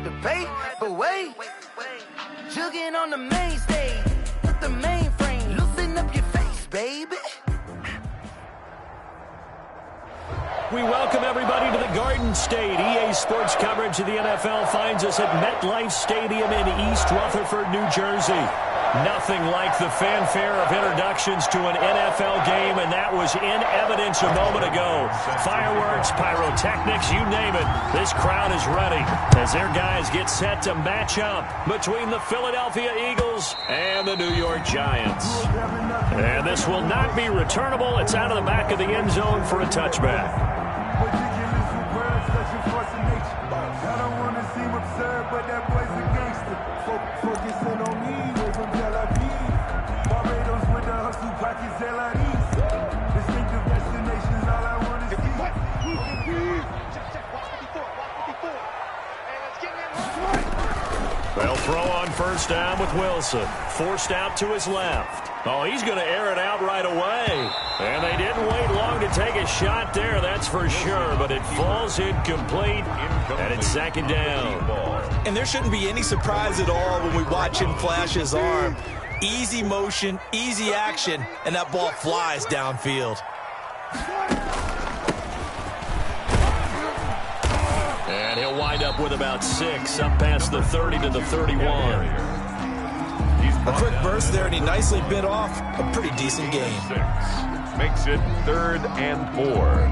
to pay, but wait. Jugging on the main stage, with the mainframe. Loosen up your face, baby. We welcome everybody to the Garden State. EA Sports coverage of the NFL finds us at MetLife Stadium in East Rutherford, New Jersey. Nothing like the fanfare of introductions to an NFL game, and that was in evidence a moment ago. Fireworks, pyrotechnics, you name it. This crowd is ready as their guys get set to match up between the Philadelphia Eagles and the New York Giants. And this will not be returnable. It's out of the back of the end zone for a touchback. I don't want to seem absurd, but that boy's a gangster. Focusing on me, way from Tel Aviv. Barbados with the hustle pockets, LIDs. Distinctive destinations, all I want to see. They'll throw on first down with Wilson. Forced out to his left. Oh, he's going to air it out right away. And they didn't wait long to take a shot there, that's for sure. But it falls incomplete, and it's second down. And there shouldn't be any surprise at all when we watch him flash his arm. Easy motion, easy action, and that ball flies downfield. And he'll wind up with about 6, up past the 30 to the 31. A quick burst there, and he nicely bit off a pretty decent game. 6 makes it 3rd and 4.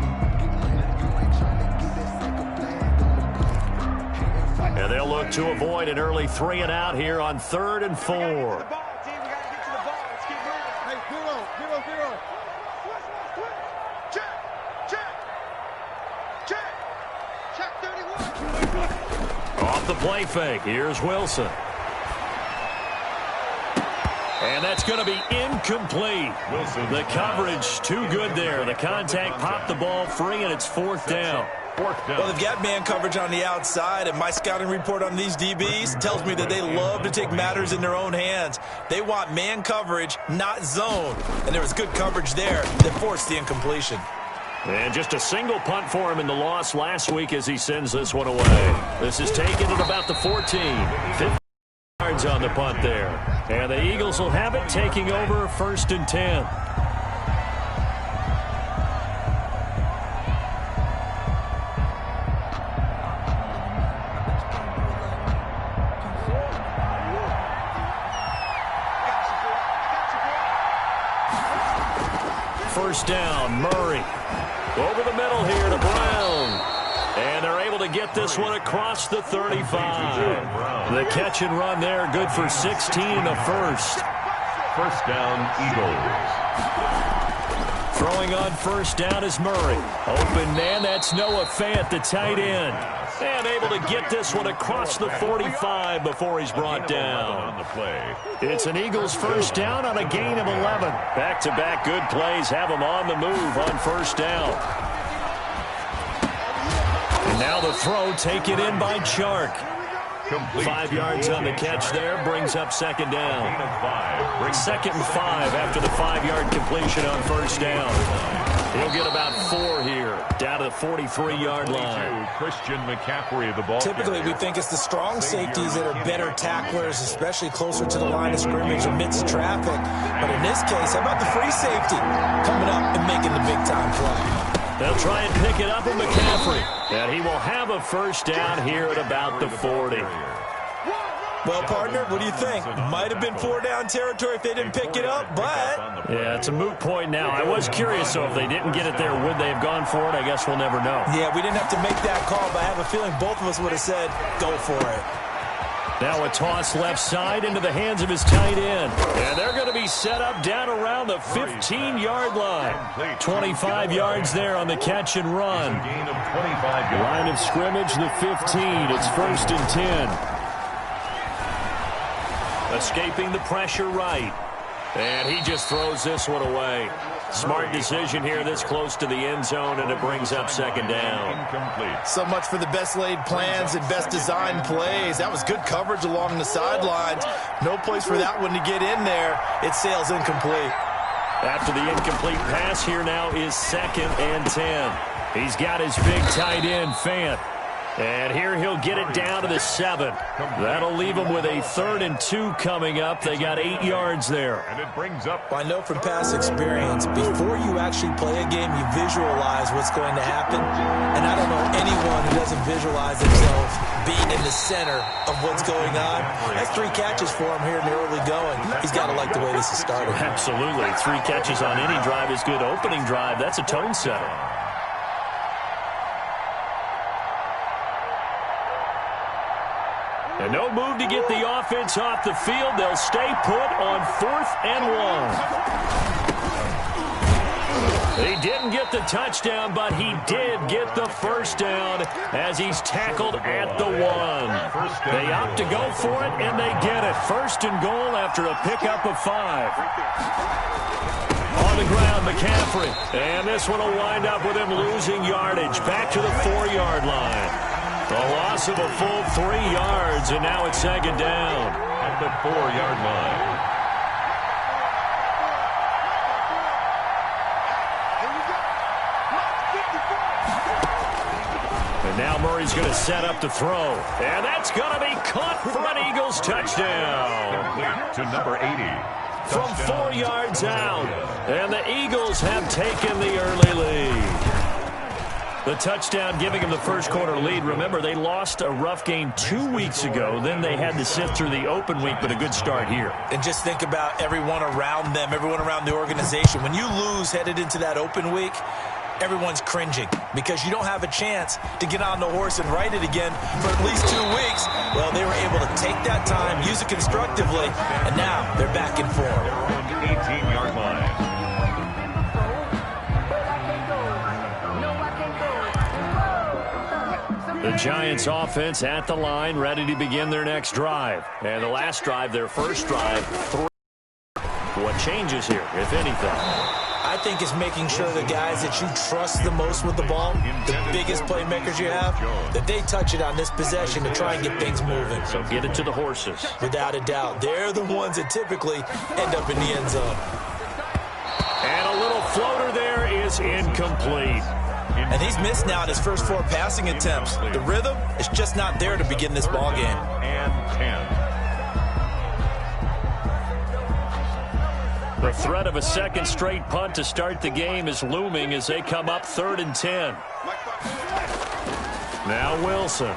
And they'll look to avoid an early 3 and out here on 3rd and 4. Off the play fake, here's Wilson. And that's going to be incomplete. The coverage too good there. The contact popped the ball free, and it's 4th down. Well, they've got man coverage on the outside, and my scouting report on these DBs tells me that they love to take matters in their own hands. They want man coverage, not zone. And there was good coverage there that forced the incompletion. And just a single punt for him in the loss last week as he sends this one away. This is taken at about the 14. 50 yards on the punt there. And the Eagles will have it, taking over 1st and 10. First down, Murray. Over the middle here to Brown. And they're able to get this one across the 35. The catch and run there, good for 16 and a first. First down, Eagles. Throwing on first down is Murray. Open man, that's Noah Fant, the tight end. And able to get this one across the 45 before he's brought down. It's an Eagles first down on a gain of 11. Back-to-back good plays have them on the move on first down. And now the throw taken in by Chark. 5 yards on the catch there, brings up second down. 2nd and 5 after the 5-yard completion on first down. He'll get about 4 here, down to the 43-yard line. Christian McCaffrey, the ball. Typically, we think it's the strong safeties that are better tacklers, especially closer to the line of scrimmage amidst traffic. But in this case, how about the free safety coming up and making the big-time play? They'll try and pick it up with McCaffrey. And he will have a first down here at about the 40. Well, partner, what do you think? Might have been 4-down territory if they didn't pick it up, but... Yeah, it's a moot point now. I was curious, so if they didn't get it there, would they have gone for it? I guess we'll never know. Yeah, we didn't have to make that call, but I have a feeling both of us would have said, go for it. Now a toss left side into the hands of his tight end. And they're going to be set up down around the 15-yard line. 25 yards there on the catch and run. Line of scrimmage, the 15. It's 1st and 10. Escaping the pressure right. And he just throws this one away. Smart decision here this close to the end zone, and it brings up second down. Incomplete. So much for the best laid plans and best designed plays. That was good coverage along the sidelines. No place for that one to get in there. It sails incomplete. After the incomplete pass, here now is 2nd and 10. He's got his big tight end, Fant. And here he'll get it down to the 7. That'll leave him with a 3rd and 2 coming up. They got 8 yards there. And it brings up. I know from past experience, before you actually play a game, you visualize what's going to happen. And I don't know anyone who doesn't visualize themselves being in the center of what's going on. That's 3 catches for him here in the early going. He's got to like the way this is started. Absolutely. 3 catches on any drive is good. Opening drive, that's a tone setter. And no move to get the offense off the field. They'll stay put on 4th and 1. He didn't get the touchdown, but he did get the first down as he's tackled at the 1. They opt to go for it, and they get it. 1st and goal after a pickup of 5. On the ground, McCaffrey. And this one will wind up with him losing yardage. Back to the 4-yard line. A loss of a full 3 yards, and now it's 2nd down. At the 4-yard line. And now Murray's going to set up to throw. And that's going to be caught for an Eagles touchdown. Complete to number 80. From 4 yards out. And the Eagles have taken the early lead. The touchdown giving them the first quarter lead. Remember, they lost a rough game 2 weeks ago. Then they had to sit through the open week, but a good start here. And just think about everyone around them, everyone around the organization. When you lose headed into that open week, everyone's cringing because you don't have a chance to get on the horse and ride it again for at least 2 weeks. Well, they were able to take that time, use it constructively, and now they're back in form. From the 18-yard line. The Giants offense at the line, ready to begin their next drive. And the last drive, their first drive, 3. What changes here, if anything? I think it's making sure the guys that you trust the most with the ball, the biggest playmakers you have, that they touch it on this possession to try and get things moving. So get it to the horses. Without a doubt. They're the ones that typically end up in the end zone. And a little floater there is incomplete. And he's missed now in his first 4 passing attempts. The rhythm is just not there to begin this ball game. And 10. The threat of a second straight punt to start the game is looming as they come up 3rd and 10. Now Wilson.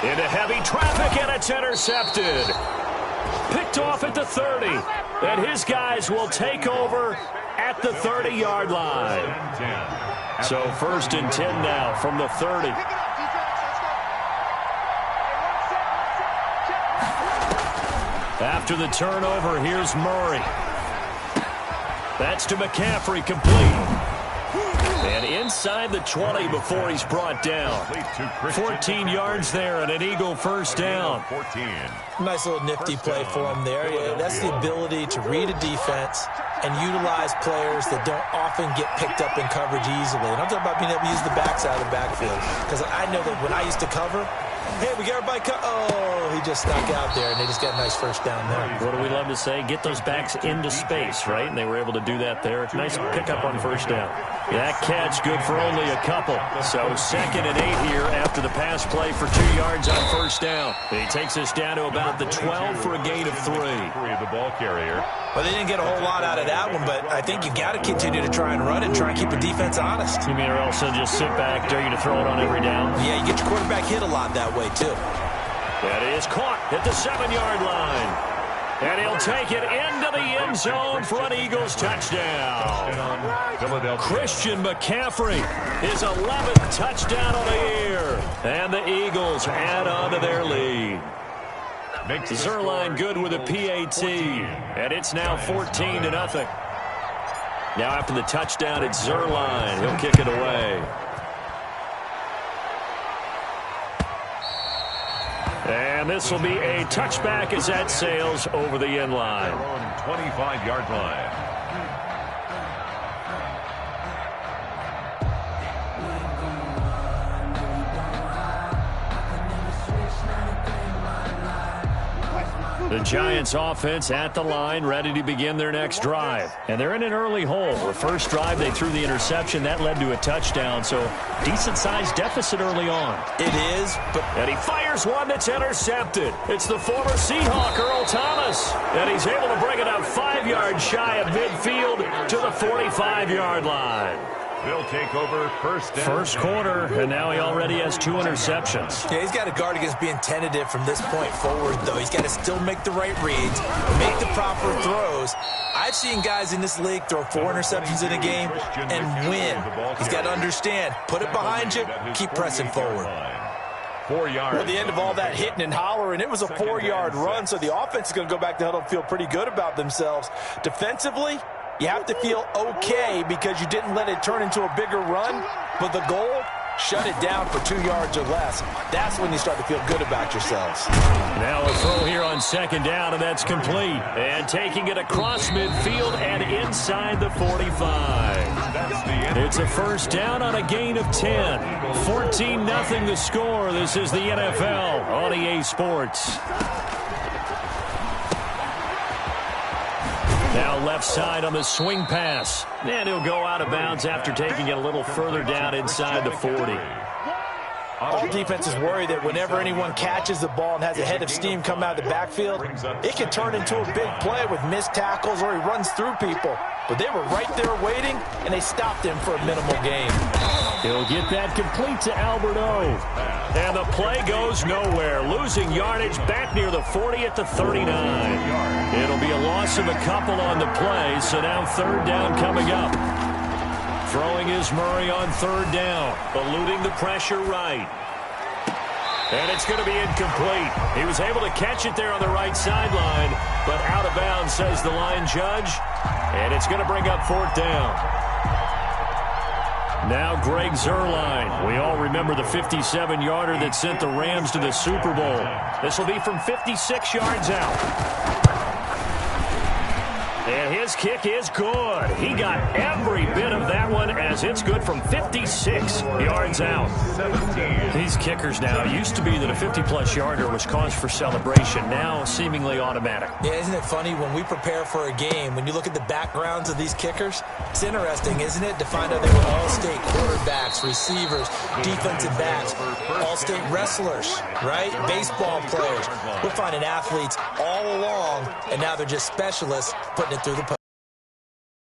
Into heavy traffic, and it's intercepted. Picked off at the 30. And his guys will take over at the 30-yard line. So 1st and 10 now from the 30. After the turnover, here's Murray. That's to McCaffrey, complete. And inside the 20 before he's brought down. 14 yards there and an Eagle first down. 14. Nice little nifty play for him there. Yeah, that's the ability to read a defense and utilize players that don't often get picked up in coverage easily. And I'm talking about being able to use the backside of the backfield. Because I know that when I used to cover, hey, we got everybody oh, he just snuck out there, and they just got a nice first down there. What do we love to say? Get those backs into space, right? And they were able to do that there. Nice pickup on first down. That catch good for only a couple. So 2nd and 8 here after the pass play for 2 yards on first down. He takes us down to about the 12 for a gain of 3. The ball carrier. Well, they didn't get a whole lot out of that one, but I think you got to continue to try and run and try and keep the defense honest. You mean or else they'll just sit back, dare you to throw it on every down? Yeah, you get your quarterback hit a lot that way, too. That is caught at the 7-yard line. And he'll take it into the end zone for an Eagles touchdown. Christian McCaffrey, his 11th touchdown of the year. And the Eagles add on to their lead. Zerline good with a PAT. And it's now 14-0. Now after the touchdown, it's Zerline. He'll kick it away. And this will be a touchback as that sails over the end line. 25-yard line. The Giants offense at the line, ready to begin their next drive. And they're in an early hole. The first drive, they threw the interception. That led to a touchdown, so decent-sized deficit early on. It is, but... And he fires one that's intercepted. It's the former Seahawk, Earl Thomas. And he's able to bring it up 5 yards shy of midfield to the 45-yard line. They'll take over first quarter, and now he already has 2 interceptions. Yeah, he's got to guard against being tentative from this point forward, though. He's got to still make the right reads, make the proper throws. I've seen guys in this league throw 4 interceptions in a game and win. He's got to understand, put it behind you, keep pressing forward. 4 yards. Well, the end of all that hitting and hollering, it was a 4-yard run, so the offense is going to go back to huddle and feel pretty good about themselves. Defensively, you have to feel okay because you didn't let it turn into a bigger run, but the goal, shut it down for 2 yards or less. That's when you start to feel good about yourselves. Now a throw here on second down, and that's complete. And taking it across midfield and inside the 45. It's a first down on a gain of 10. 14-0 the score. This is the NFL on EA Sports. Now left side on the swing pass. And he'll go out of bounds after taking it a little further down inside the 40. All defenses worry that whenever anyone catches the ball and has a head of steam come out of the backfield, it can turn into a big play with missed tackles or he runs through people. But they were right there waiting, and they stopped him for a minimal gain. He'll get that complete to Albert O. And the play goes nowhere. Losing yardage back near the 40 at the 39. It'll be a loss of a couple on the play, so now third down coming up. Throwing is Murray on third down, eluding the pressure right. And it's going to be incomplete. He was able to catch it there on the right sideline, but out of bounds, says the line judge. And it's going to bring up fourth down. Now Greg Zuerlein. We all remember the 57-yarder that sent the Rams to the Super Bowl. This will be from 56 yards out. And his kick is good. He got every bit of that one as it's good from 56 yards out. These kickers now, used to be that a 50-plus yarder was cause for celebration. Now seemingly automatic. Yeah, isn't it funny when we prepare for a game, when you look at the backgrounds of these kickers? It's interesting, isn't it, to find out they were all-state quarterbacks, receivers, defensive backs, all-state wrestlers, right? Baseball players. We're finding athletes all along, and now they're just specialists putting it through the post.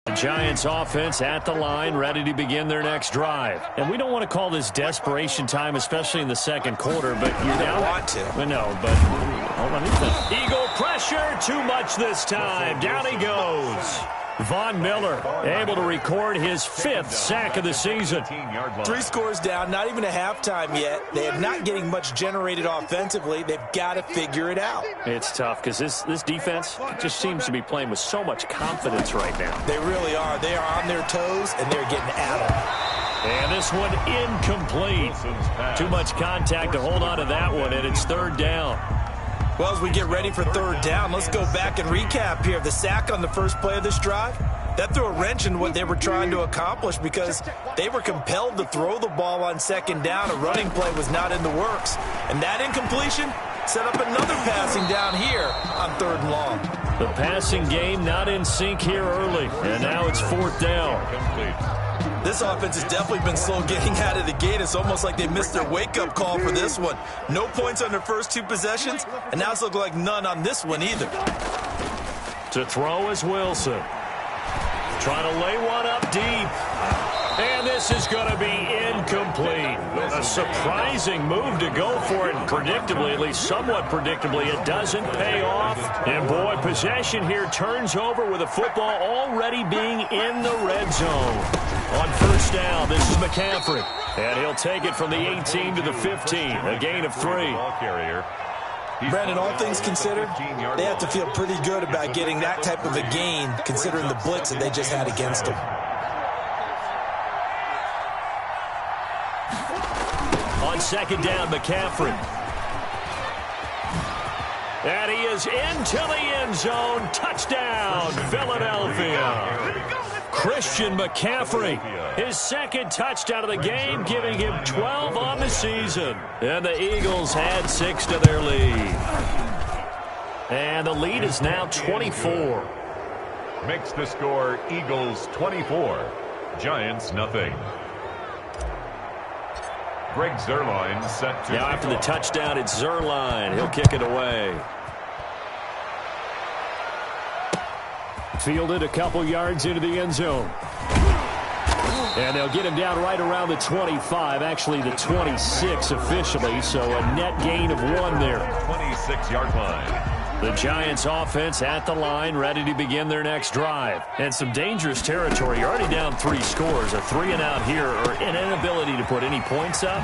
The Giants offense at the line, ready to begin their next drive. And we don't want to call this desperation time, especially in the second quarter, but you're down. Want to. No, but hold on. Eagle pressure, too much this time. Down he goes. Von Miller able to record his 5th sack of the season. 3 scores down, not even a halftime yet. They are not getting much generated offensively. They've got to figure it out. It's tough because this defense just seems to be playing with so much confidence right now. They really are. They are on their toes, and they're getting at them. And this one incomplete. Too much contact to hold on to that one, and it's third down. Well, as we get ready for third down, let's go back and recap here. The sack on the first play of this drive, that threw a wrench in what they were trying to accomplish because they were compelled to throw the ball on second down. A running play was not in the works. And that incompletion set up another passing down here on third and long. The passing game not in sync here early. And now it's fourth down. This offense has definitely been slow getting out of the gate. It's almost like they missed their wake-up call for this one. No points on their first 2 possessions, and now it's looking like none on this one either. To throw is Wilson. Trying to lay one up deep. And this is going to be incomplete. A surprising move to go for it. Predictably, at least somewhat predictably, it doesn't pay off. And boy, possession here turns over with the football already being in the red zone. On first down, this is McCaffrey. And he'll take it from the 18 to the 15. A gain of 3. Brandon, all things considered, they have to feel pretty good about getting that type of a gain considering the blitz that they just had against them. On second down, McCaffrey. And he is into the end zone. Touchdown, Philadelphia. Christian McCaffrey, his 2nd touchdown of the game, giving him 12 on the season. And the Eagles had 6 to their lead. And the lead is now 24. Makes the score Eagles 24, Giants nothing. Greg Zuerlein set to now after the touchdown, it's Zuerlein. He'll kick it away. Fielded a couple yards into the end zone. And they'll get him down right around the 25, actually the 26 officially, so a net gain of 1 there. 26-yard line. The Giants offense at the line, ready to begin their next drive. And some dangerous territory. You're already down 3 scores. A 3-and-out here, or an inability to put any points up.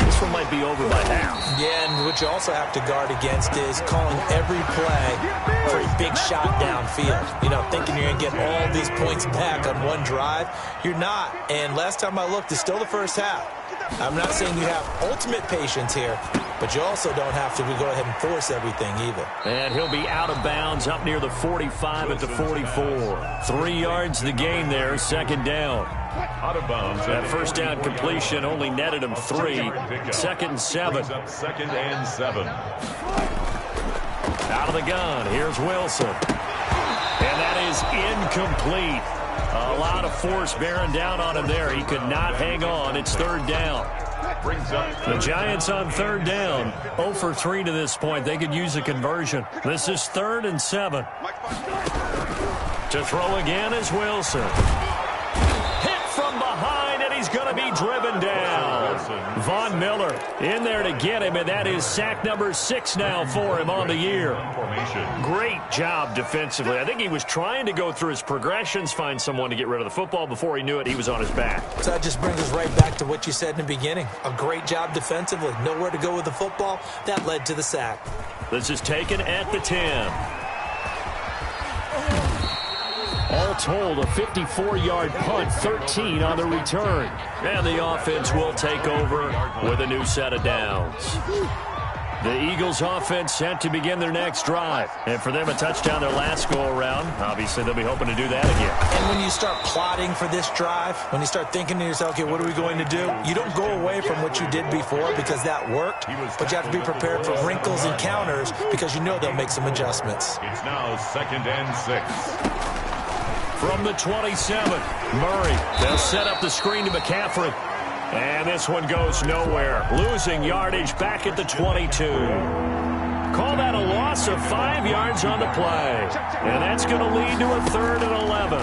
This one might be over by half. Yeah, and what you also have to guard against is calling every play for a big shot downfield. You know, thinking you're going to get all these points back on one drive. You're not. And last time I looked, it's still the first half. I'm not saying you have ultimate patience here, but you also don't have to go ahead and force everything either. And he'll be out of bounds up near the 45 at the 44. 3 yards the gain there, 2nd down. Out of bounds. That first down completion only netted him 3. 2nd and 7. 2nd and 7. Out of the gun. Here's Wilson. And that is incomplete. A lot of force bearing down on him there. He could not hang on. It's 3rd down. The Giants on 3rd down. 0 for 3 to this point. They could use a conversion. This is 3rd and 7. To throw again is Wilson. Hit from behind, and he's going to be driven down. Von Miller in there to get him, and that is sack number 6 now for him on the year. Great job defensively. I think he was trying to go through his progressions, find someone to get rid of the football. Before he knew it, he was on his back. So that just brings us right back to what you said in the beginning. A great job defensively. Nowhere to go with the football. That led to the sack. This is taken at the 10. All told, a 54-yard punt, 13 on the return. And the offense will take over with a new set of downs. The Eagles offense set to begin their next drive. And for them, a touchdown their last go-around. Obviously, they'll be hoping to do that again. And when you start plotting for this drive, when you start thinking to yourself, okay, what are we going to do? You don't go away from what you did before because that worked, but you have to be prepared for wrinkles and counters because you know they'll make some adjustments. It's now 2nd and 6. From the 27, Murray. They'll set up the screen to McCaffrey. And this one goes nowhere. Losing yardage back at the 22. Call that a loss of 5 yards on the play. And that's going to lead to a 3rd and 11.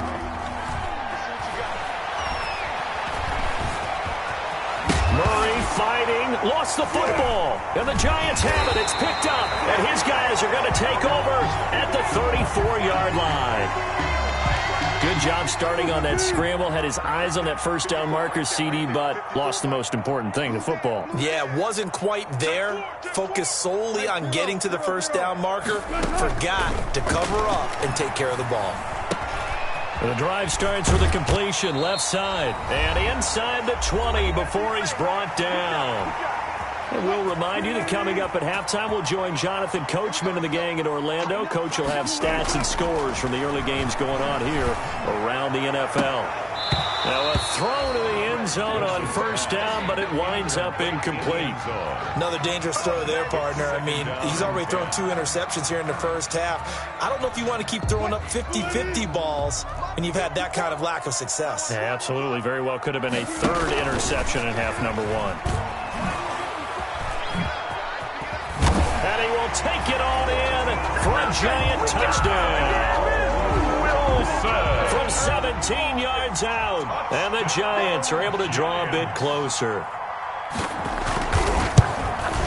Murray fighting. Lost the football. And the Giants have it. It's picked up. And his guys are going to take over at the 34-yard line. Good job starting on that scramble. Had his eyes on that first down marker, CD, but lost the most important thing, the football. Yeah, wasn't quite there. Focused solely on getting to the first down marker. Forgot to cover up and take care of the ball. The drive starts with a completion left side and inside the 20 before he's brought down. And we'll remind you that coming up at halftime, we'll join Jonathan Coachman and the gang in Orlando. Coach will have stats and scores from the early games going on here around the NFL. Now a throw to the end zone on first down, but it winds up incomplete. Another dangerous throw there, partner. I mean, he's already thrown 2 interceptions here in the first half. I don't know if you want to keep throwing up 50-50 balls when you've had that kind of lack of success. Yeah, absolutely. Very well could have been a 3rd interception in half number 1. And he will take it on in for a giant touchdown. Wilson from 17 yards out. And the Giants are able to draw a bit closer.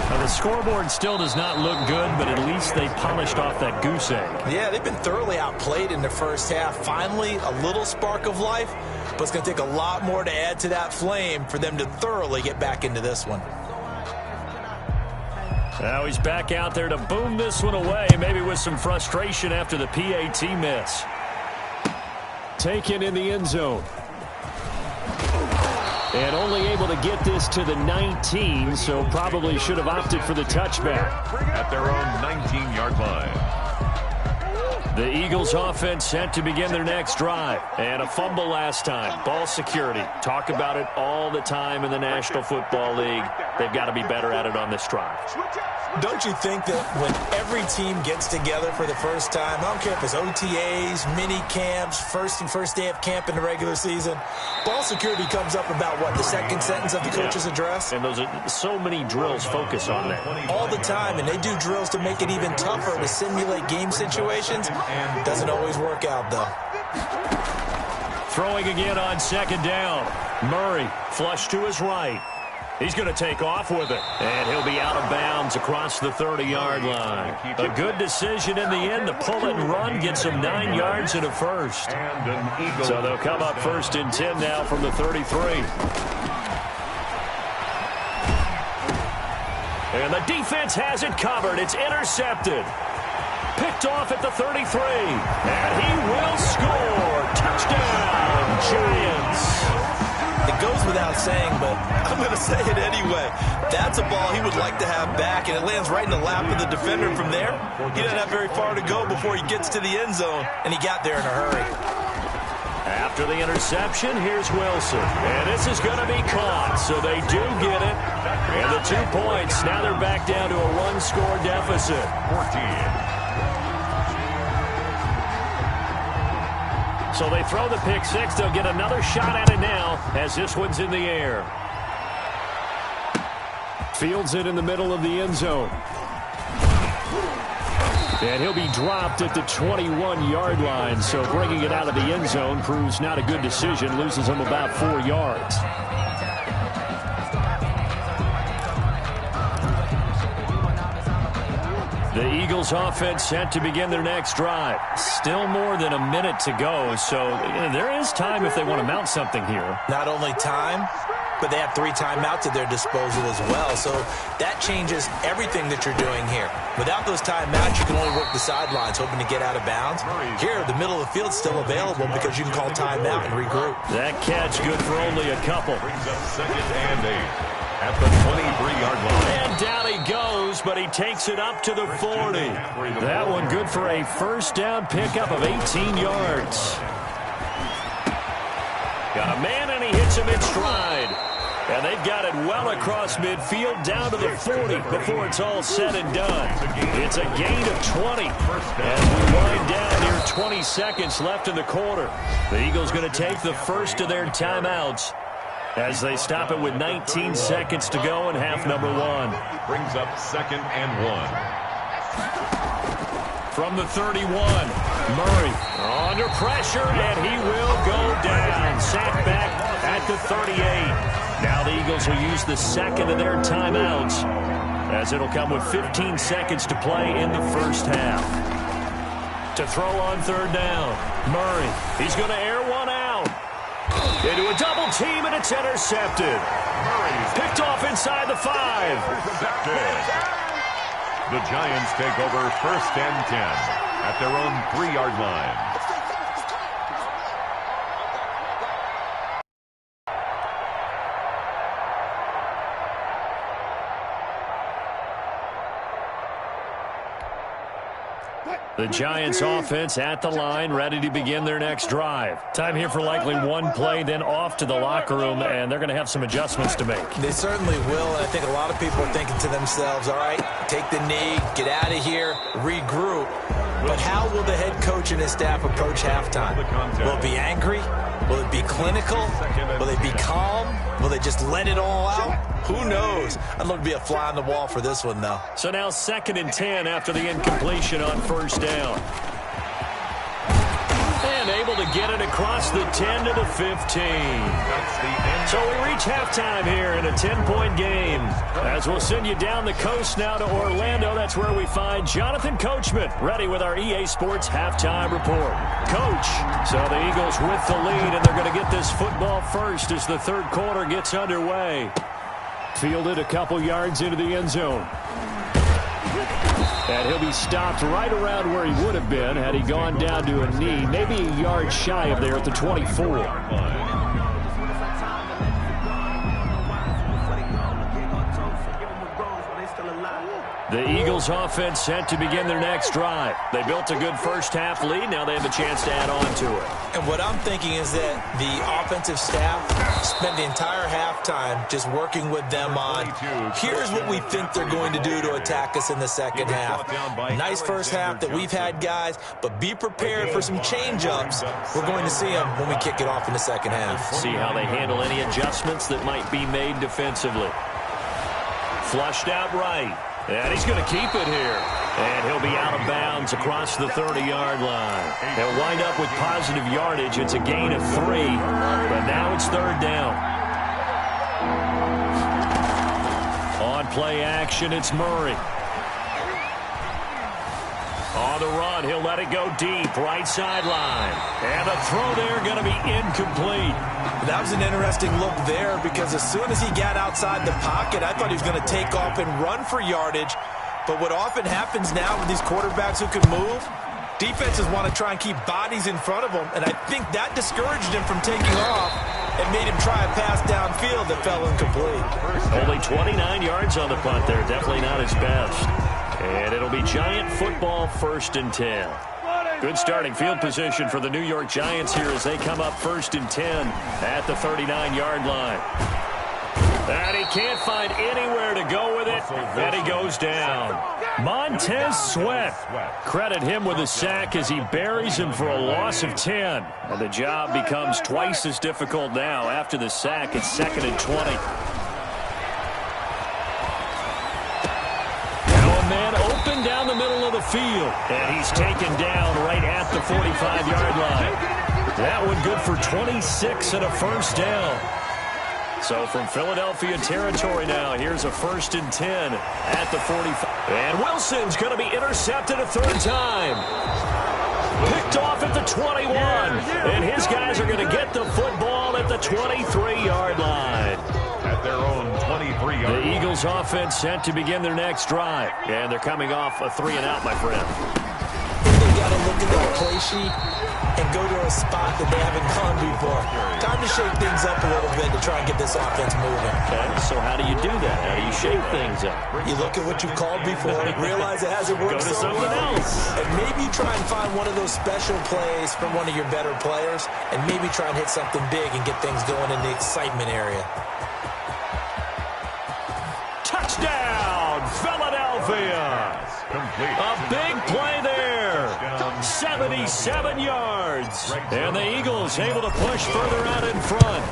Now, the scoreboard still does not look good, but at least they polished off that goose egg. Yeah, they've been thoroughly outplayed in the first half. Finally, a little spark of life, but it's going to take a lot more to add to that flame for them to thoroughly get back into this one. Now he's back out there to boom this one away, maybe with some frustration after the PAT miss. Taken in the end zone. And only able to get this to the 19, so probably should have opted for the touchback. At their own 19-yard line. The Eagles offense set to begin their next drive. And a fumble last time. Ball security. Talk about it all the time in the National Football League. They've got to be better at it on this drive. Don't you think that when every team gets together for the first time, I don't care if it's OTAs, mini camps, first day of camp in the regular season, ball security comes up about, what, the second sentence of the coach's address? And those are so many drills focus on that. All the time, and they do drills to make it even tougher to simulate game situations. Doesn't always work out, though. Throwing again on second down. Murray flush to his right. He's going to take off with it. And he'll be out of bounds across the 30-yard line. A good decision in the end to pull it and run, get some 9 yards and a first. So they'll come up 1st and 10 now from the 33. And the defense has it covered. It's intercepted. Picked off at the 33. And he will score. Touchdown, Giants. It goes without saying, but I'm going to say it anyway. That's a ball he would like to have back, and it lands right in the lap of the defender from there. He doesn't have very far to go before he gets to the end zone, and he got there in a hurry. After the interception, here's Wilson. And this is going to be caught, so they do get it. And the 2 points, now they're back down to a 1-score deficit. 14. So they throw the pick six. They'll get another shot at it now as this one's in the air. Fields it in the middle of the end zone. And he'll be dropped at the 21-yard line. So bringing it out of the end zone proves not a good decision. Loses him about 4 yards. The Eagles offense set to begin their next drive. Still more than a minute to go, so there is time if they want to mount something here. Not only time, but they have 3 timeouts at their disposal as well, so that changes everything that you're doing here. Without those timeouts, you can only work the sidelines, hoping to get out of bounds. Here, the middle of the field's still available because you can call timeout and regroup. That catch good for only a couple. Brings up 2nd and 8. At the 23-yard line. And down he goes, but he takes it up to the 40. That one good for a first down pickup of 18 yards. Got a man, and he hits him in stride. And they've got it well across midfield down to the 40 before it's all said and done. It's a gain of 20. As we wind down near 20 seconds left in the quarter. The Eagles going to take the first of their timeouts as they stop it with 19 seconds to go in half number 1. Brings up 2nd and 1. From the 31, Murray under pressure, and he will go down. Sacked back at the 38. Now the Eagles will use the second of their timeouts, as it'll come with 15 seconds to play in the first half. To throw on 3rd down, Murray. He's going to air one out. Into a double team, and it's intercepted. Picked off inside the 5. The Giants take over 1st and 10 at their own 3-yard line. The Giants offense at the line, ready to begin their next drive. Time here for likely one play, then off to the locker room, and they're going to have some adjustments to make. They certainly will, and I think a lot of people are thinking to themselves, all right, take the knee, get out of here, regroup. But how will the head coach and his staff approach halftime? Will it be angry? Will it be clinical? Will they be calm? Will they just let it all out? Who knows? I'd love to be a fly on the wall for this one, though. So now 2nd and 10 after the incompletion on 1st down. And able to get it across the 10 to the 15. So we reach halftime here in a 10-point game. As we'll send you down the coast now to Orlando, that's where we find Jonathan Coachman, ready with our EA Sports Halftime Report. Coach, so the Eagles with the lead, and they're going to get this football first as the 3rd quarter gets underway. Fielded a couple yards into the end zone. And he'll be stopped right around where he would have been had he gone down to a knee, maybe a yard shy of there at the 24. The Eagles offense set to begin their next drive. They built a good first-half lead. Now they have a chance to add on to it. And what I'm thinking is that the offensive staff spent the entire halftime just working with them on, here's what we think they're going to do to attack us in the second half. Nice first half that we've had, guys, but be prepared for some change-ups. We're going to see them when we kick it off in the second half. See how they handle any adjustments that might be made defensively. Flushed out right. And he's going to keep it here. And he'll be out of bounds across the 30-yard line. He'll wind up with positive yardage. It's a gain of 3, but now it's third down. On play action, it's Murray. On the run, he'll let it go deep, right sideline. And the throw there going to be incomplete. That was an interesting look there because as soon as he got outside the pocket, I thought he was going to take off and run for yardage. But what often happens now with these quarterbacks who can move, defenses want to try and keep bodies in front of them, and I think that discouraged him from taking off and made him try a pass downfield that fell incomplete. Only 29 yards on the punt there. Definitely not his best. And it'll be Giant football, 1st and 10. Good starting field position for the New York Giants here as they come up 1st and 10 at the 39-yard line. And he can't find anywhere to go with it, and he goes down. Montez Sweat. Credit him with a sack as he buries him for a loss of 10. And the job becomes twice as difficult now. After the sack, it's 2nd and 20. Man open down the middle of the field, and he's taken down right at the 45-yard line. That one good for 26 and a first down. So from Philadelphia territory now, here's a 1st and 10 at the 45. And Wilson's going to be intercepted a third time. Picked off at the 21, and his guys are going to get the football at the 23-yard line. At their own 23-yard line. The Eagles offense set to begin their next drive. And they're coming off a 3-and-out, my friend. They got to look at their play sheet and go to a spot that they haven't gone before. Time to shake things up a little bit to try and get this offense moving. Okay, so how do you do that? How do you shake things up? You look at what you called before, realize it hasn't worked Go to so something well, else. and maybe try and find one of those special plays from one of your better players, and maybe try and hit something big and get things going in the excitement area. Touchdown, Philadelphia! A big play there. 77 yards. And the Eagles able to push further out in front.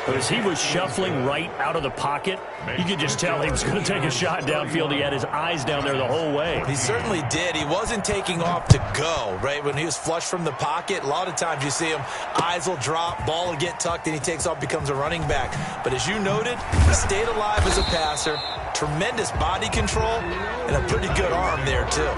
But as he was shuffling right out of the pocket, you could just tell he was going to take a shot downfield. He had his eyes down there the whole way. He certainly did. He wasn't taking off to go, right? When he was flushed from the pocket, a lot of times you see him, eyes will drop, ball will get tucked, and he takes off, becomes a running back. But as you noted, he stayed alive as a passer, tremendous body control, and a pretty good arm there, too.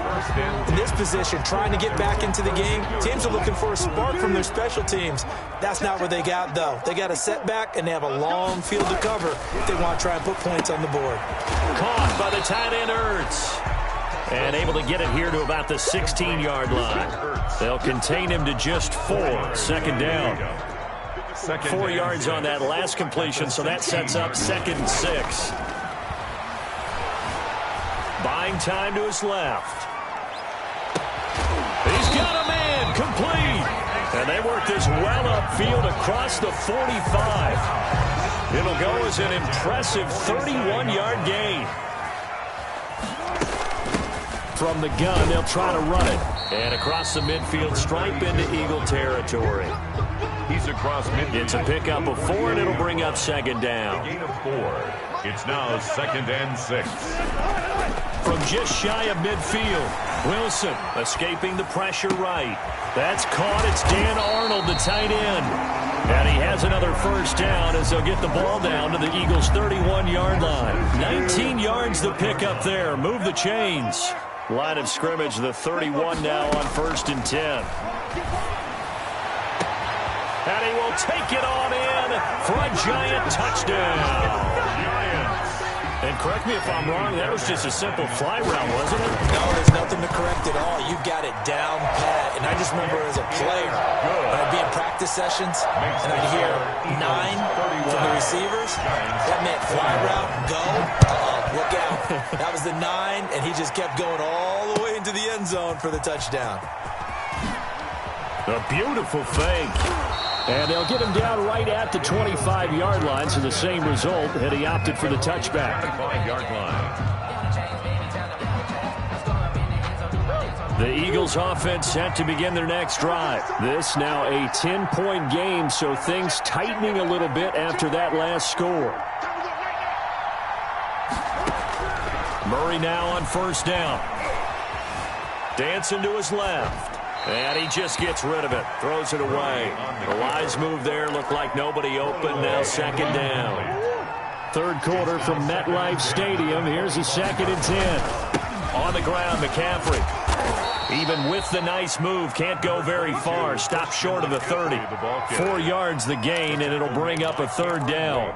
In this position, trying to get back into the game, teams are looking for a spark from their special teams. That's not what they got, though. They got a setback, and they have a long field to cover if they want to try and put points on the board. Caught by the tight end, Ertz. And able to get it here to about the 16-yard line. They'll contain him to just 4. 2nd down. 4 yards on that last completion, so that sets up 2nd and 6. Buying time to his left. He's got a man, complete. And they work this well upfield across the 45. It'll go as an impressive 31-yard gain. From the gun, they'll try to run it. And across the midfield stripe into Eagle territory. He's across midfield. It's a pickup of 4, and it'll bring up 2nd down. Gain of 4. It's now 2nd and 6. From just shy of midfield, Wilson escaping the pressure right. That's caught. It's Dan Arnold, the tight end. And he has another first down as they'll get the ball down to the Eagles' 31-yard line. 19 yards the pickup there. Move the chains. Line of scrimmage, the 31 now on 1st and 10. And he will take it on in for a Giant touchdown. And correct me if I'm wrong, that was just a simple fly route, wasn't it? No, there's nothing to correct at all. You've got it down pat. And I just remember as a player, when I'd be in practice sessions, and I'd hear 9 from the receivers, that meant fly route, go. Look out. That was the 9, and he just kept going all the way into the end zone for the touchdown. A beautiful fake. And they'll get him down right at the 25-yard line, so the same result, and he opted for the touchback. 25-yard line. The Eagles offense set to begin their next drive. This now a 10-point game, so things tightening a little bit after that last score. Murray now on first down. Dancing to his left. And he just gets rid of it. Throws it away. The wise move there. Looked like nobody open. Now second down. Third quarter from MetLife Stadium. Here's a 2nd and 10. On the ground, McCaffrey. Even with the nice move, can't go very far. Stops short of the 30. 4 yards the gain, and it'll bring up a 3rd down.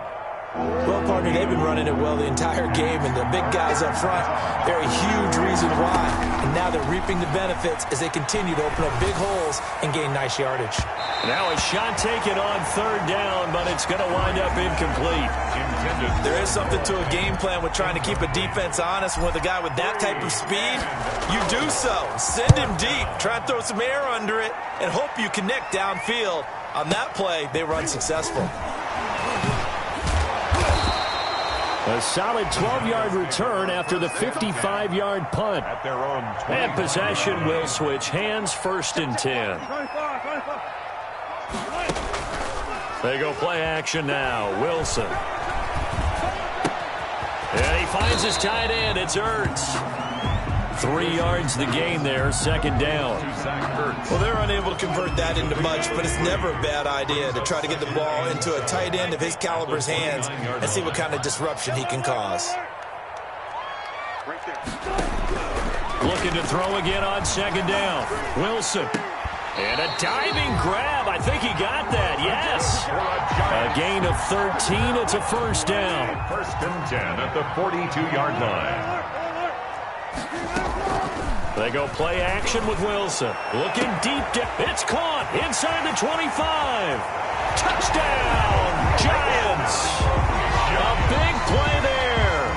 Well, partner, they've been running it well the entire game, and the big guys up front, they're a huge reason why. And now they're reaping the benefits as they continue to open up big holes and gain nice yardage. Now a shot taken on 3rd down, but it's going to wind up incomplete. There is something to a game plan with trying to keep a defense honest. With a guy with that type of speed, you do so. Send him deep, try and throw some air under it, and hope you connect downfield. On that play, they were unsuccessful. A solid 12-yard return after the 55-yard punt. At their own 20. And possession will switch hands, 1st and 10. They go play action now. Wilson. And he finds his tight end. It's Ertz. 3 yards the gain there, 2nd down. Well, they're unable to convert that into much, but it's never a bad idea to try to get the ball into a tight end of his caliber's hands and see what kind of disruption he can cause. Looking to throw again on 2nd down. Wilson. And a diving grab. I think he got that. Yes. A gain of 13. It's a 1st down. 1st and 10 at the 42-yard line. They go play action with Wilson. Looking deep. It's caught inside the 25. Touchdown, Giants. A big play there.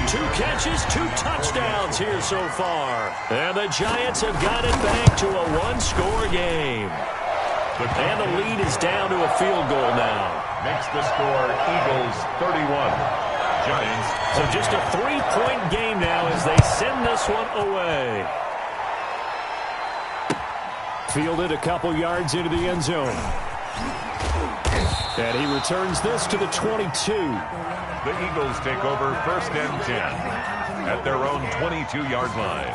2 catches, 2 touchdowns here so far. And the Giants have got it back to a 1-score game. And the lead is down to a field goal now. Makes the score Eagles 31. Giants. So just a 3-point game now as they send this one away. Fielded a couple yards into the end zone. And he returns this to the 22. The Eagles take over 1st and 10 at their own 22-yard line.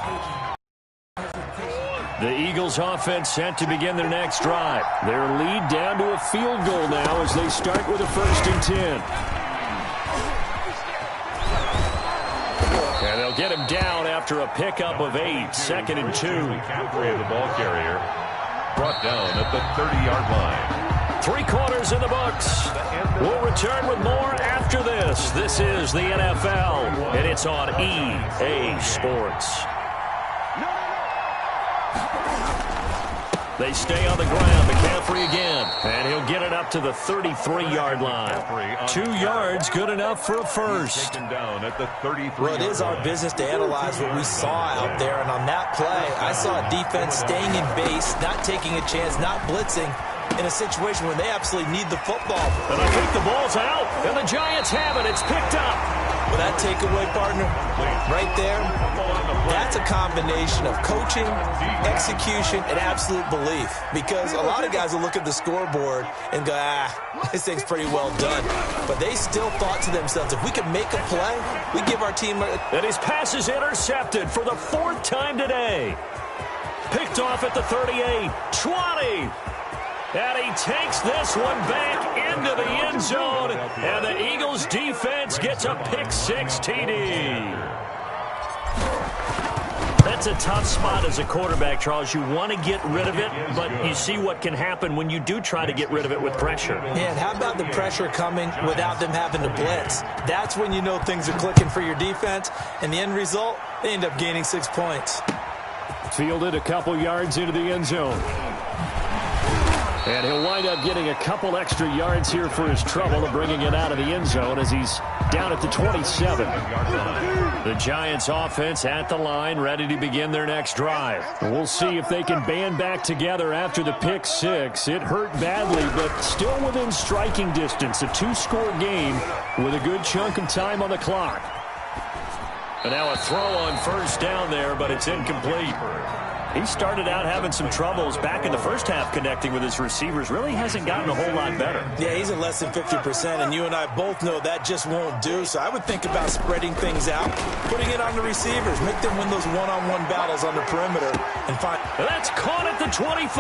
The Eagles offense set to begin their next drive. Their lead down to a field goal now as they start with a 1st and 10. And they'll get him down after a pickup of 8. 2nd and 2. McCaffrey, the ball carrier, brought down at the 30-yard line. 3 quarters in the books. We'll return with more after this. This is the NFL, and it's on EA Sports. They stay on the ground. McCaffrey again. And he'll get it up to the 33-yard line. 2 yards, good enough for a first. Down at the 33. Well, it is our business to analyze what we saw out there. And on that play, I saw a defense staying in base, not taking a chance, not blitzing in a situation where they absolutely need the football. And I think the ball's out. And the Giants have it. It's picked up. Well, that takeaway, partner, right there, that's a combination of coaching, execution, and absolute belief. Because a lot of guys will look at the scoreboard and go, this thing's pretty well done. But they still thought to themselves, if we could make a play, we give our team And his pass is intercepted for the 4th time today. Picked off at the 38, 20. And he takes this one back into the end zone. And the Eagles defense gets a pick-6 TD. That's a tough spot as a quarterback, Charles. You want to get rid of it, but you see what can happen when you do try to get rid of it with pressure. And how about the pressure coming without them having to blitz? That's when you know things are clicking for your defense. And the end result, they end up gaining 6 points. Fielded a couple yards into the end zone. And he'll wind up getting a couple extra yards here for his trouble and bringing it out of the end zone as he's down at the 27. The Giants offense at the line, ready to begin their next drive. We'll see if they can band back together after the pick six. It hurt badly, but still within striking distance. A two-score game with a good chunk of time on the clock. And now a throw on first down there, but it's incomplete. He started out having some troubles back in the first half connecting with his receivers. Really hasn't gotten a whole lot better. Yeah, he's at less than 50%, and you and I both know that just won't do. So I would think about spreading things out, putting it on the receivers, make them win those one-on-one battles on the perimeter. And that's caught at the 25.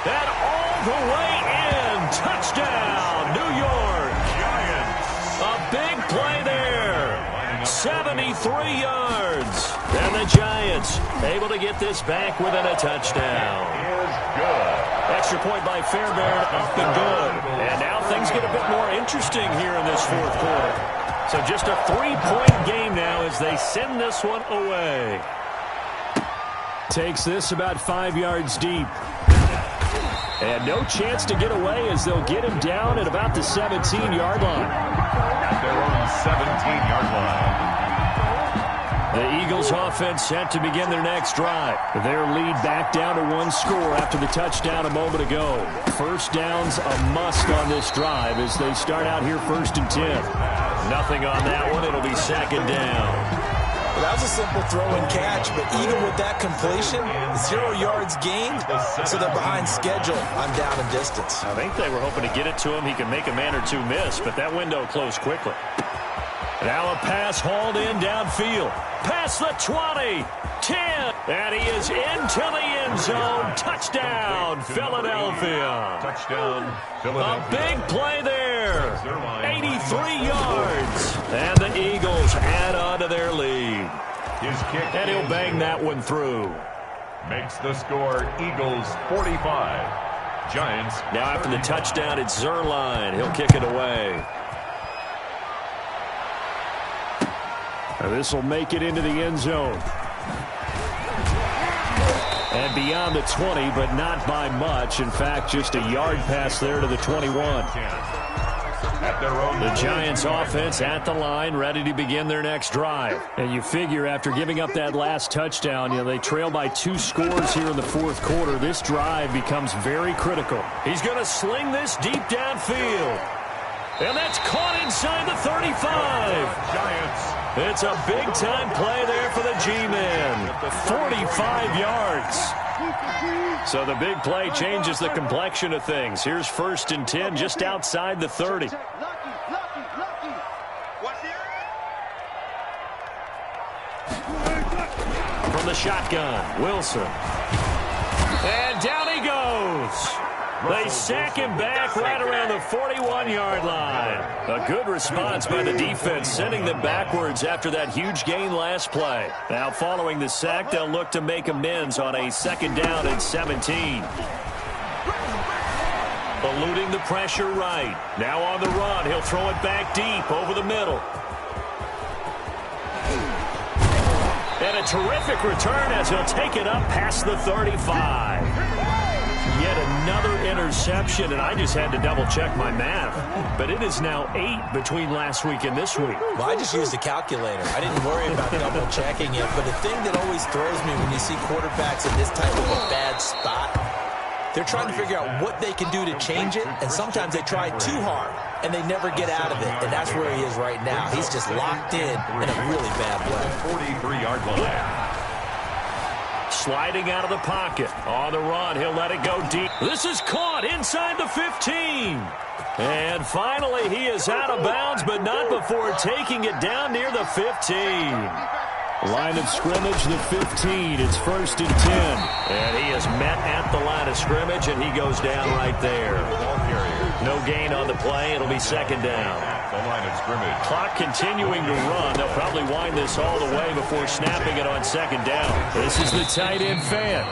That all the way in. Touchdown, New York. Giants. A big play there. 73 yards. And the Giants able to get this back within a touchdown. Is good. Extra point by Fairbairn, up and good. And now things get a bit more interesting here in this fourth quarter. So just a 3-point game now as they send this one away. Takes this about 5 yards deep. And no chance to get away as they'll get him down at about the 17-yard line. At their own 17-yard line. The Eagles offense set to begin their next drive. Their lead back down to one score after the touchdown a moment ago. First down's a must on this drive as they start out here 1st and 10. Nothing on that one. It'll be 2nd down. Well, that was a simple throw and catch, but even with that completion, 0 yards gained, so they're behind schedule on down and distance. I think they were hoping to get it to him. He could make a man or two miss, but that window closed quickly. Now a pass hauled in downfield. Past the 20, 10, and he is into the end zone. Touchdown, Philadelphia. Touchdown, Philadelphia. A big play there. 83 yards. And the Eagles add on to their lead. His kick. And he'll bang that one through. Makes the score Eagles 45. Giants. Now after the touchdown, it's Zerline. He'll kick it away. This will make it into the end zone. And beyond the 20, but not by much. In fact, just a yard pass there to the 21. The Giants offense at the line, ready to begin their next drive. And you figure after giving up that last touchdown, they trail by 2 scores here in the fourth quarter. This drive becomes very critical. He's going to sling this deep downfield. And that's caught inside the 35. Giants. It's a big-time play there for the G-men. 45 yards. So the big play changes the complexion of things. Here's 1st and 10 just outside the 30. From the shotgun, Wilson. And down he goes. They sack him back right around the 41-yard line. A good response by the defense, sending them backwards after that huge gain last play. Now following the sack, they'll look to make amends on a 2nd down and 17. Eluding the pressure right. Now on the run, he'll throw it back deep over the middle. And a terrific return as he'll take it up past the 35. Yet another interception, and I just had to double-check my math. But it is now 8 between last week and this week. Well, I just used a calculator. I didn't worry about double-checking it. But the thing that always throws me when you see quarterbacks in this type of a bad spot, they're trying to figure out what they can do to change it, and sometimes they try too hard, and they never get out of it. And that's where he is right now. He's just locked in a really bad way. 43-yard line. Sliding out of the pocket. On the run, he'll let it go deep. This is caught inside the 15. And finally, he is out of bounds, but not before taking it down near the 15. Line of scrimmage, the 15. It's 1st and 10. And he is met at the line of scrimmage, and he goes down right there. No gain on the play. It'll be 2nd down. The line of scrimmage. Clock continuing to run. They'll probably wind this all the way before snapping it on 2nd down. This is the tight end fan.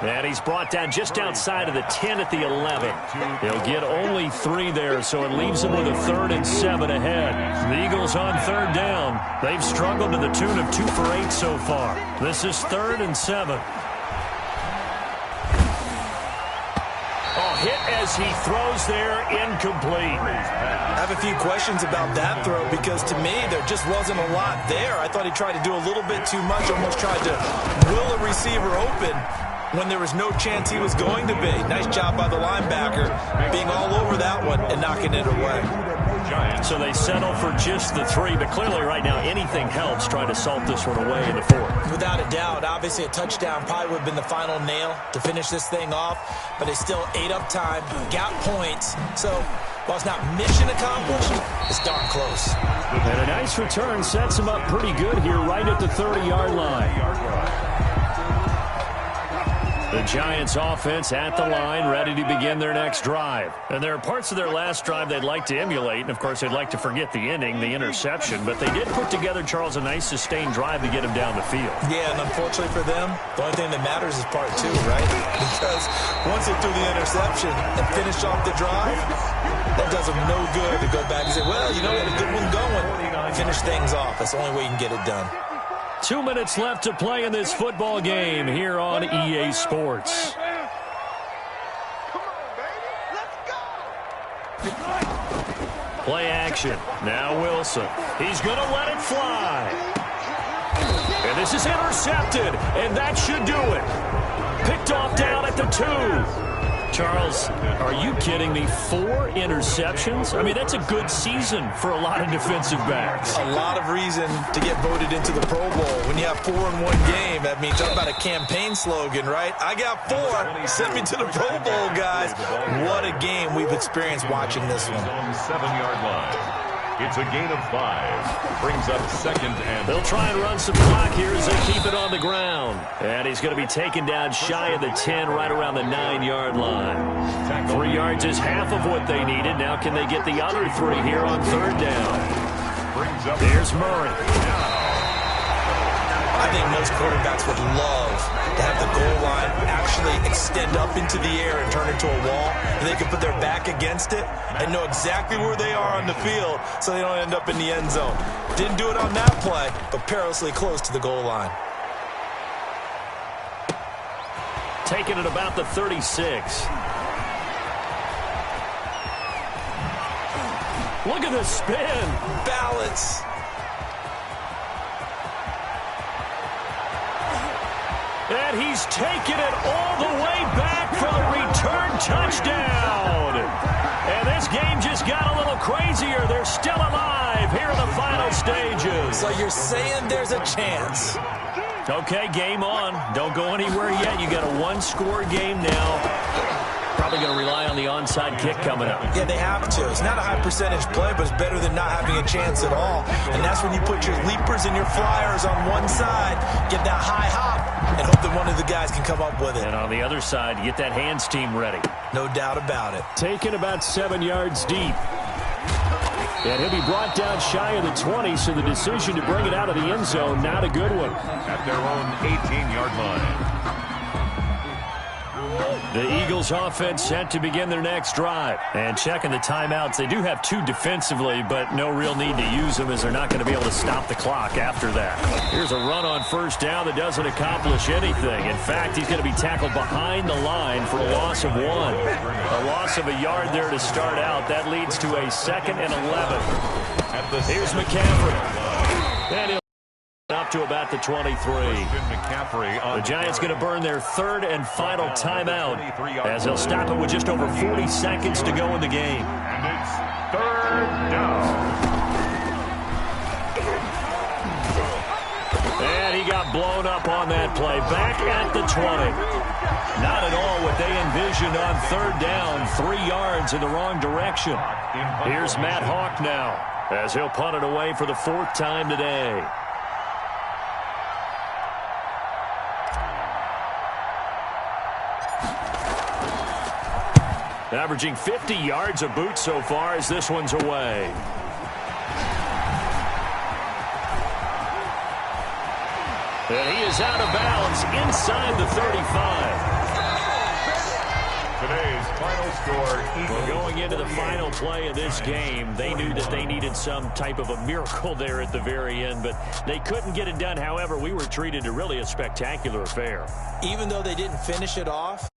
And he's brought down just outside of the 10 at the 11. He'll get only 3 there, so it leaves him with a 3rd and 7 ahead. The Eagles on 3rd down. They've struggled to the tune of 2 for 8 so far. This is 3rd and 7. Oh, hit as he throws there, incomplete. I have a few questions about that throw because to me there just wasn't a lot there. I thought he tried to do a little bit too much, almost tried to will a receiver open when there was no chance he was going to be. Nice job by the linebacker being all over that one and knocking it away. So they settle for just the 3, but clearly right now anything helps trying to salt this one away in the 4th. Without a doubt, obviously a touchdown probably would have been the final nail to finish this thing off, but they still ate up time, got points, so while it's not mission accomplished, it's darn close. And a nice return sets him up pretty good here right at the 30-yard line. The Giants offense at the line, ready to begin their next drive. And there are parts of their last drive they'd like to emulate, and of course they'd like to forget the ending, the interception, but they did put together, Charles, a nice sustained drive to get him down the field. Yeah, and unfortunately for them, the only thing that matters is part 2, right? Because once they threw the interception and finished off the drive, that does them no good to go back and say, well, you know, we had a good one going. Finish things off. That's the only way you can get it done. 2 minutes left to play in this football game here on EA Sports. Play action. Now Wilson. He's going to let it fly. And this is intercepted, and that should do it. Picked off down at the 2. Charles, are you kidding me? 4 interceptions? I mean, that's a good season for a lot of defensive backs. A lot of reason to get voted into the Pro Bowl. When you have 4 in one game, that means talk about a campaign slogan, right? I got 4. Send me to the Pro Bowl, guys. What a game we've experienced watching this one. 7-yard line. It's a gain of 5. Brings up 2nd and... They'll try and run some clock here as they keep it on the ground. And he's going to be taken down shy of the 10, right around the 9-yard line. 3 yards is half of what they needed. Now can they get the other 3 here on 3rd down? There's Murray. I think most quarterbacks would love to have the goal line actually extend up into the air and turn into a wall. And they can put their back against it and know exactly where they are on the field so they don't end up in the end zone. Didn't do it on that play, but perilously close to the goal line. Taking it about the 36. Look at the spin. Balance. And he's taken it all the way back for the return touchdown. And this game just got a little crazier. They're still alive here in the final stages. So you're saying there's a chance. Okay, game on. Don't go anywhere yet. You got a 1-score game now. Probably going to rely on the onside kick coming up. Yeah, they have to. It's not a high percentage play, but it's better than not having a chance at all. And that's when you put your leapers and your flyers on one side, get that high hop, and hope that one of the guys can come up with it. And on the other side, you get that hands team ready. No doubt about it. Taken about 7 yards deep. And he'll be brought down shy of the 20, so the decision to bring it out of the end zone, not a good one. At their own 18-yard line. The Eagles offense set to begin their next drive. And checking the timeouts, they do have 2 defensively, but no real need to use them as they're not going to be able to stop the clock after that. Here's a run on 1st down that doesn't accomplish anything. In fact, he's going to be tackled behind the line for a loss of 1. A loss of a yard there to start out. That leads to a 2nd and 11. Here's McCaffrey. And he'll up to about the 23. The Giants going to burn their 3rd and final timeout as they'll stop it with just over 40 seconds to go in the game. And it's 3rd down. And he got blown up on that play. Back at the 20. Not at all what they envisioned on 3rd down. 3 yards in the wrong direction. Here's Matt Hawk now as he'll punt it away for the 4th time today. Averaging 50 yards a boot so far as this one's away. And he is out of bounds inside the 35. Today's final score. Well, going into the final play of this game, they knew that they needed some type of a miracle there at the very end, but they couldn't get it done. However, we were treated to really a spectacular affair. Even though they didn't finish it off,